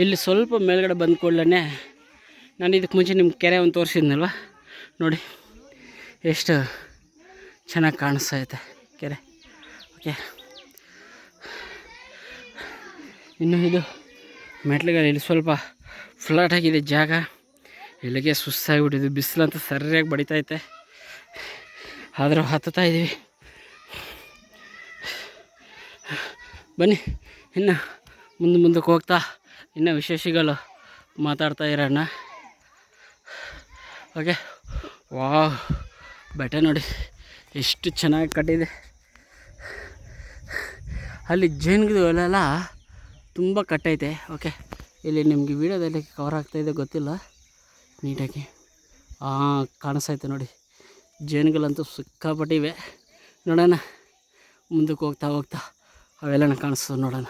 ಇಲ್ಲಿ ಸ್ವಲ್ಪ ಮೇಲ್ಗಡೆ ಬಂದ ಕೂಡಲೇ ನಾನು ಇದಕ್ಕೆ ಮುಂಚೆ ನಿಮ್ಮ ಕೆರೆ ಒಂದು ತೋರಿಸಿದ್ನಲ್ವ ನೋಡಿ ಎಷ್ಟು ಚೆನ್ನಾಗಿ ಕಾಣಿಸ್ತಾ ಐತೆ ಕೆರೆ. ಓಕೆ, ಇನ್ನು ಇದು ಮೆಟ್ಲುಗಳು ಇಲ್ಲಿ ಸ್ವಲ್ಪ ಫ್ಲಾಟ್ ಆಗಿದೆ ಜಾಗ. ಇಲ್ಲಿಗೆ ಸುಸ್ತಾಗಿಬಿಟ್ಟಿದ್ದು, ಬಿಸಿಲಂತೂ ಸರಿಯಾಗಿ ಬಡಿತೈತೆ, ಆದರೂ ಹತ್ತುತ್ತಾ ಇದ್ದೀವಿ. ಬನ್ನಿ ಇನ್ನು ಮುಂದಕ್ಕೆ ಹೋಗ್ತಾ ಇನ್ನೂ ವಿಶೇಷಗಳು ಮಾತಾಡ್ತಾ ಇರೋಣ. ಓಕೆ, ವಾವ್, ಬೆಟ್ಟ ನೋಡಿ ಎಷ್ಟು ಚೆನ್ನಾಗಿ ಕಟ್ಟಿದೆ. ಅಲ್ಲಿ ಜೇನುಗಿದು ಅಲ್ಲೆಲ್ಲ ತುಂಬ ಕಟ್ಟೈತೆ. ಓಕೆ, ಇಲ್ಲಿ ನಿಮಗೆ ವೀಡಿಯೋದಲ್ಲಿ ಕವರ್ ಆಗ್ತಾಯಿದೆ ಗೊತ್ತಿಲ್ಲ ನೀಟಾಗಿ. ಕಾಣಿಸ್ತೈತೆ ನೋಡಿ, ಜೇನುಗಳಂತೂ ಸಿಕ್ಕಾಪಟ್ಟಿವೆ. ನೋಡೋಣ ಮುಂದಕ್ಕೆ ಹೋಗ್ತಾ ಅವೆಲ್ಲನ ಕಾಣಿಸ್ತದೆ ನೋಡೋಣ.